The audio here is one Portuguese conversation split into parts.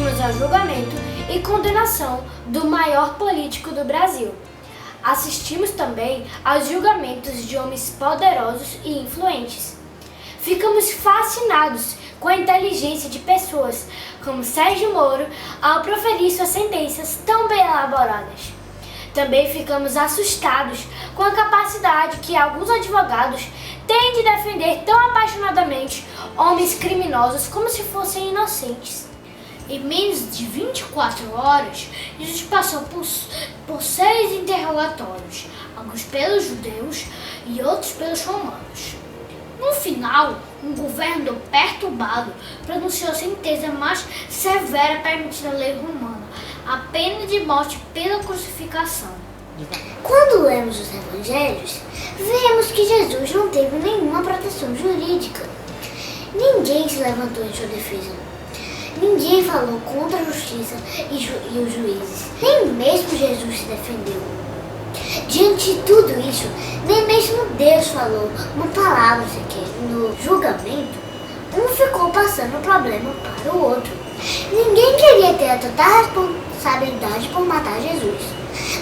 assistimos ao julgamento e condenação do maior político do Brasil. Assistimos também aos julgamentos de homens poderosos e influentes. Ficamos fascinados com a inteligência de pessoas como Sérgio Moro ao proferir suas sentenças tão bem elaboradas. Também ficamos assustados com a capacidade que alguns advogados têm de defender tão apaixonadamente homens criminosos como se fossem inocentes. Em menos de 24 horas, Jesus passou por 6 interrogatórios, alguns pelos judeus e outros pelos romanos. No final, um governador perturbado pronunciou a sentença mais severa permitida na lei romana, a pena de morte pela crucificação. Quando lemos os evangelhos, vemos que Jesus não teve nenhuma proteção jurídica. Ninguém se levantou em sua defesa. Ninguém falou contra a justiça e os juízes. Nem mesmo Jesus se defendeu. Diante de tudo isso, nem mesmo Deus falou uma palavra sequer. No julgamento, um ficou passando o problema para o outro. Ninguém queria ter a total responsabilidade por matar Jesus,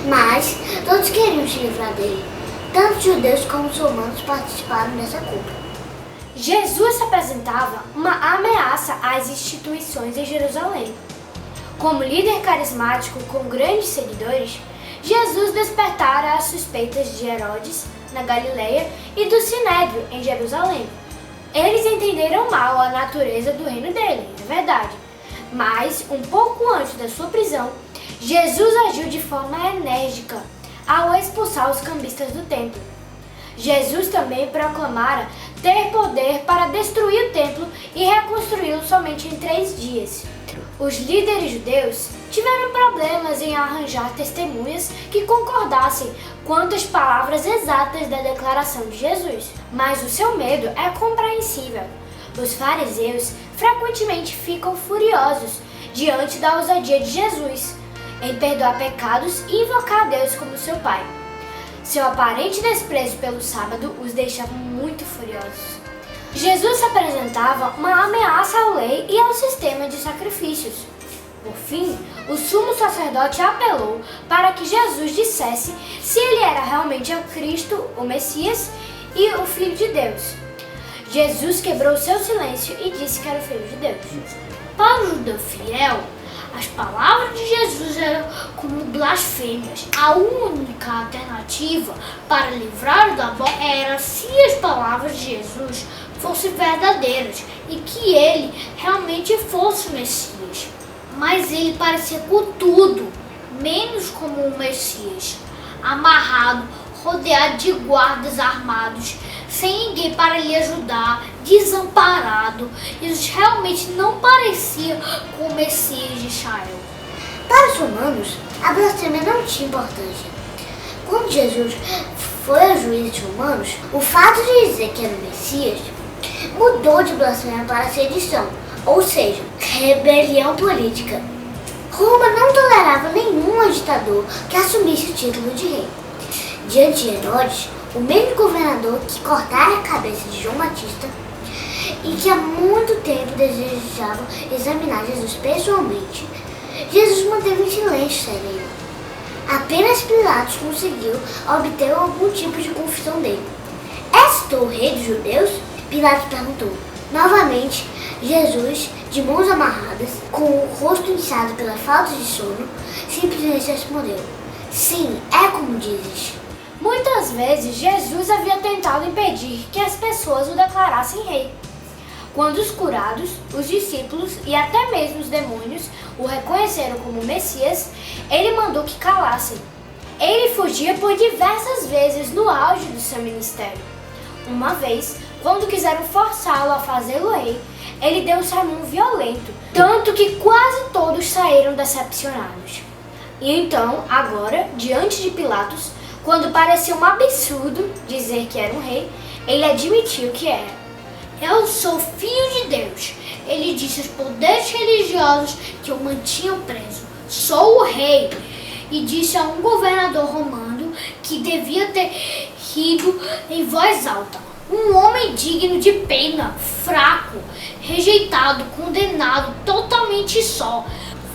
mas todos queriam se livrar dele. Tanto judeus como os romanos participaram dessa culpa. Jesus apresentava uma ameaça às instituições em Jerusalém. Como líder carismático com grandes seguidores, Jesus despertara as suspeitas de Herodes, na Galileia, e do Sinédrio, em Jerusalém. Eles entenderam mal a natureza do reino dele, é verdade. Mas, um pouco antes da sua prisão, Jesus agiu de forma enérgica ao expulsar os cambistas do templo. Jesus também proclamara ter poder para destruir o templo e reconstruí-lo somente em 3 dias. Os líderes judeus tiveram problemas em arranjar testemunhas que concordassem quanto às palavras exatas da declaração de Jesus. Mas o seu medo é compreensível. Os fariseus frequentemente ficam furiosos diante da ousadia de Jesus em perdoar pecados e invocar a Deus como seu Pai. Seu aparente desprezo pelo sábado os deixava muito furiosos. Jesus apresentava uma ameaça à lei e ao sistema de sacrifícios. Por fim, o sumo sacerdote apelou para que Jesus dissesse se ele era realmente o Cristo, o Messias e o Filho de Deus. Jesus quebrou seu silêncio e disse que era o Filho de Deus. Para o judeu fiel, as palavras de Jesus eram como blasfêmias. A única alternativa para livrar da morte era se as palavras de Jesus fossem verdadeiras e que ele realmente fosse o Messias. Mas ele parecia contudo menos como um Messias, amarrado, rodeado de guardas armados, sem ninguém para lhe ajudar, desamparado. Jesus realmente não parecia com o Messias de Israel. Para os romanos, a blasfêmia não tinha importância. Quando Jesus foi aos juízes romanos, o fato de dizer que era o Messias mudou de blasfêmia para sedição, ou seja, rebelião política. Roma não tolerava nenhum agitador que assumisse o título de rei. Diante de Herodes, o mesmo governador que cortara a cabeça de João Batista e que há muito tempo desejava examinar Jesus pessoalmente, Jesus manteve em silêncio sereno. Apenas Pilatos conseguiu obter algum tipo de confissão dele. És tu o rei dos judeus? Pilatos perguntou. Novamente, Jesus, de mãos amarradas, com o rosto inchado pela falta de sono, simplesmente respondeu: sim, é como dizes. Muitas vezes, Jesus havia tentado impedir que as pessoas o declarassem rei. Quando os curados, os discípulos e até mesmo os demônios o reconheceram como Messias, ele mandou que calassem. Ele fugia por diversas vezes no auge do seu ministério. Uma vez, quando quiseram forçá-lo a fazê-lo rei, ele deu um sermão violento, tanto que quase todos saíram decepcionados. E então, agora, diante de Pilatos, quando parecia um absurdo dizer que era um rei, ele admitiu que era. Eu sou filho de Deus. Ele disse aos poderes religiosos que o mantinham preso. Sou o rei. E disse a um governador romano que devia ter rido em voz alta. Um homem digno de pena, fraco, rejeitado, condenado, totalmente só.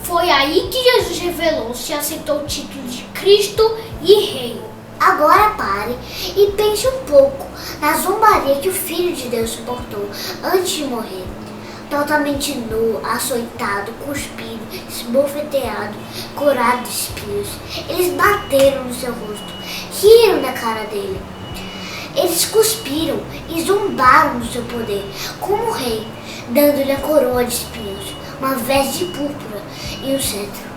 Foi aí que Jesus revelou-se e aceitou o título de Cristo e Rei. Agora pare e pense um pouco na zombaria que o Filho de Deus suportou antes de morrer. Totalmente nu, açoitado, cuspido, esbofeteado, curado de espinhos. Eles bateram no seu rosto, riram da cara dele. Eles cuspiram e zombaram do seu poder como rei, dando-lhe a coroa de espinhos, uma veste de púrpura e um cetro.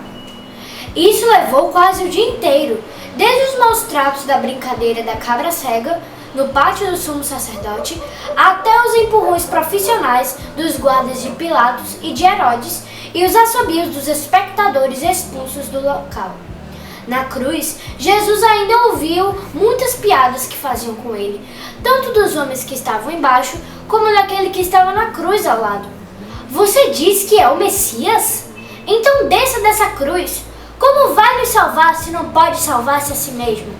Isso levou quase o dia inteiro, desde os maus tratos da brincadeira da cabra cega, no pátio do sumo sacerdote, até os empurrões profissionais dos guardas de Pilatos e de Herodes e os assobios dos espectadores expulsos do local. Na cruz, Jesus ainda ouviu muitas piadas que faziam com ele, tanto dos homens que estavam embaixo, como daquele que estava na cruz ao lado. Você diz que é o Messias? Então desça dessa cruz. Como vai nos salvar se não pode salvar-se a si mesmo?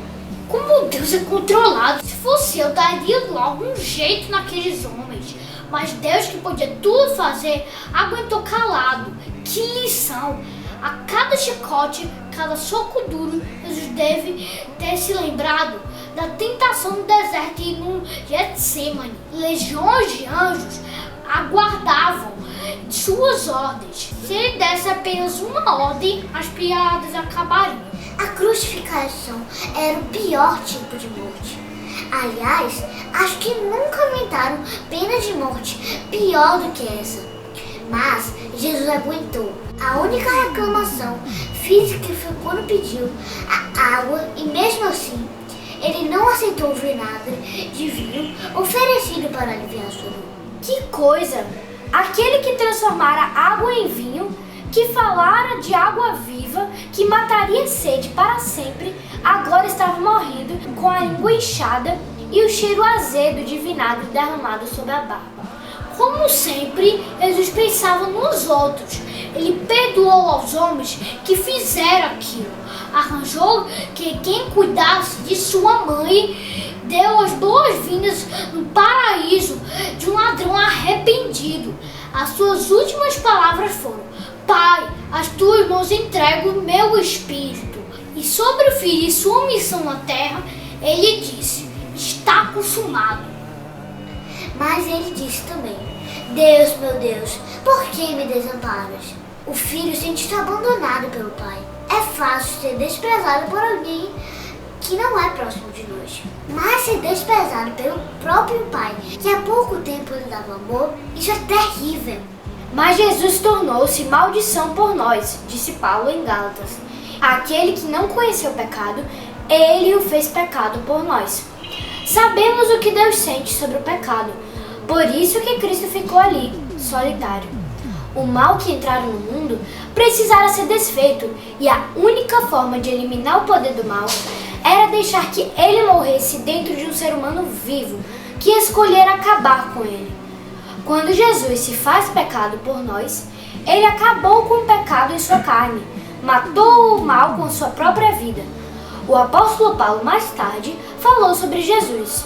Como Deus é controlado. Se fosse eu, daria logo um jeito naqueles homens. Mas Deus, que podia tudo fazer, aguentou calado. Que lição! A cada chicote, cada soco duro, Jesus deve ter se lembrado da tentação no deserto e no Getsemane. Legiões de anjos aguardavam suas ordens. Se ele desse apenas uma ordem, as piadas acabariam. A crucificação era o pior tipo de morte. Aliás, acho que nunca inventaram pena de morte pior do que essa. Mas Jesus aguentou. A única reclamação física foi quando pediu a água e mesmo assim ele não aceitou o vinagre de vinho oferecido para aliviar sua dor. Que coisa! Aquele que transformara água em vinho, que falara de água viva, que mataria a sede para sempre, agora estava morrendo com a língua inchada e o cheiro azedo de vinagre derramado sobre a barba. Como sempre, Jesus pensava nos outros. Ele perdoou aos homens que fizeram aquilo. Arranjou que quem cuidasse de sua mãe, deu as boas-vindas no paraíso de um ladrão arrependido. As suas últimas palavras foram: Pai, às tuas mãos entrego o meu espírito. E sobre o filho e sua missão na terra, ele disse: está consumado. Mas ele disse também: Deus, meu Deus, por que me desamparas? O filho sente-se abandonado pelo pai. É fácil ser desprezado por alguém que não é próximo de nós. Mas ser desprezado pelo próprio pai, que há pouco tempo lhe dava amor, isso é terrível. Mas Jesus tornou-se maldição por nós, disse Paulo em Gálatas. Aquele que não conheceu o pecado, ele o fez pecado por nós. Sabemos o que Deus sente sobre o pecado, por isso que Cristo ficou ali, solitário. O mal que entrara no mundo precisara ser desfeito, e a única forma de eliminar o poder do mal era deixar que ele morresse dentro de um ser humano vivo, que escolhera acabar com ele. Quando Jesus se faz pecado por nós, ele acabou com o pecado em sua carne, matou o mal com sua própria vida. O apóstolo Paulo mais tarde falou sobre Jesus.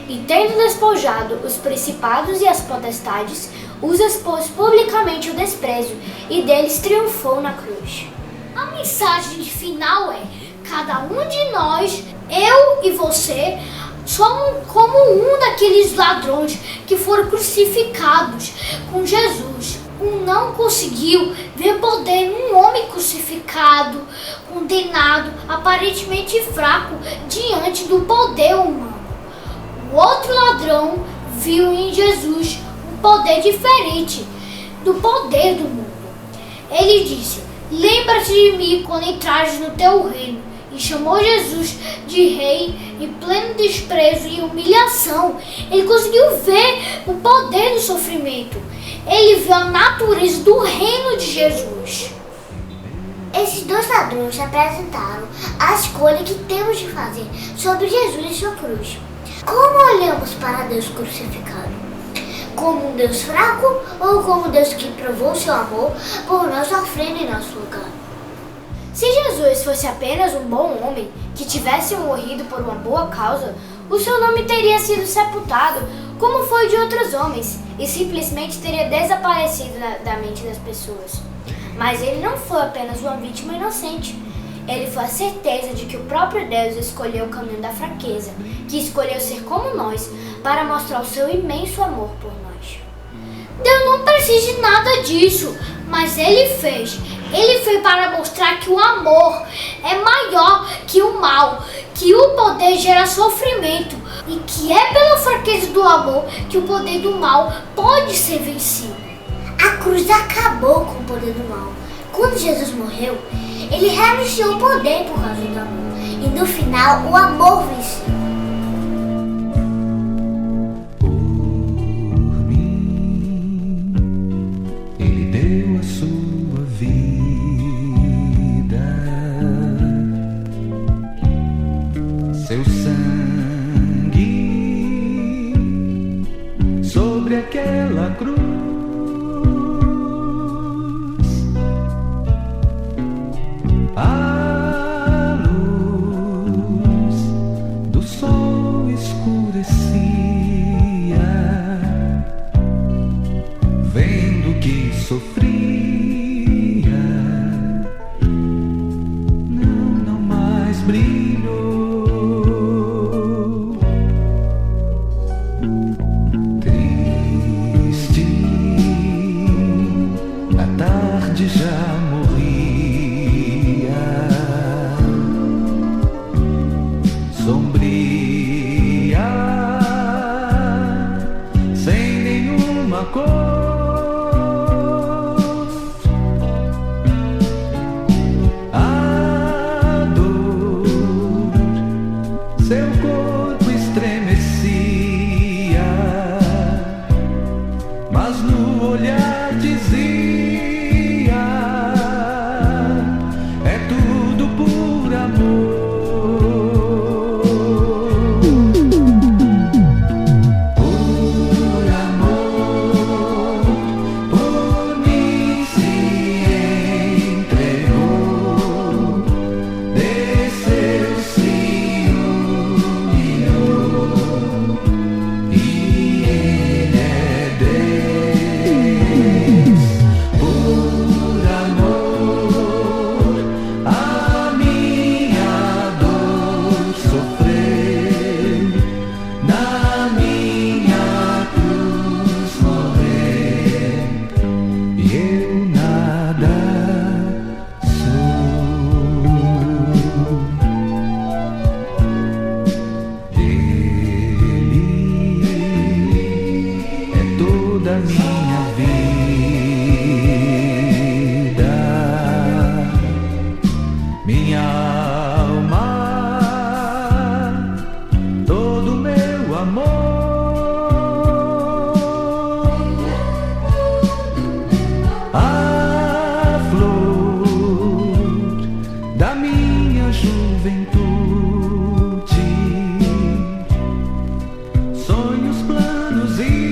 E tendo despojado os principados e as potestades, os expôs publicamente ao desprezo, e deles triunfou na cruz. A mensagem final é: cada um de nós, eu e você, somos como um daqueles ladrões que foram crucificados com Jesus. Um não conseguiu ver poder num homem crucificado, condenado, aparentemente fraco diante do poder humano. O outro ladrão viu em Jesus um poder diferente do poder do mundo. Ele disse: lembra-te de mim quando entrares no teu reino. E chamou Jesus de rei em pleno desprezo e humilhação. Ele conseguiu ver o poder do sofrimento. Ele viu a natureza do reino de Jesus. Esses dois ladrões apresentaram a escolha que temos de fazer sobre Jesus e sua cruz. Como olhamos para Deus crucificado? Como um Deus fraco ou como um Deus que provou seu amor por nós sofrendo em nosso lugar? Se Jesus fosse apenas um bom homem que tivesse morrido por uma boa causa, o seu nome teria sido sepultado, como foi de outros homens, e simplesmente teria desaparecido da mente das pessoas. Mas ele não foi apenas uma vítima inocente. Ele foi a certeza de que o próprio Deus escolheu o caminho da fraqueza, que escolheu ser como nós, para mostrar o seu imenso amor por nós. Deus não precisa de nada disso, mas Ele fez. Ele fez para mostrar que o amor é maior que o mal, que o poder gera sofrimento e que é pela fraqueza do amor que o poder do mal pode ser vencido. A cruz acabou com o poder do mal. Quando Jesus morreu, ele renunciou o poder por causa do amor. E no final, o amor venceu. Por mim, ele deu a sua vida, seu sangue sobre aquela cruz. A luz do sol escurecia, vendo que sofria, não mais brilhou. Triste, a tarde já sombria, sem nenhuma cor. A dor, seu corpo estremecia, mas no olhar dizia: é tudo por amor. Da minha vida, minha alma, todo meu amor, a flor da minha juventude, sonhos, planos e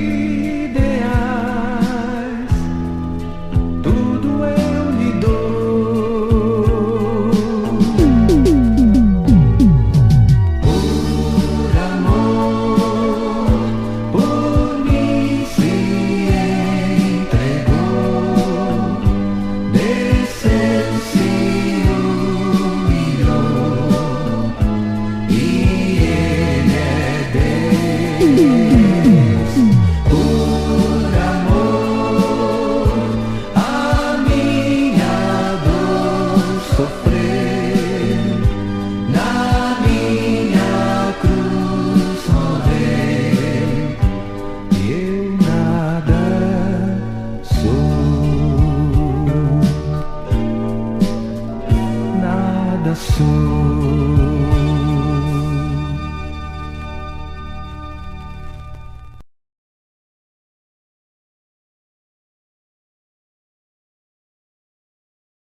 sou.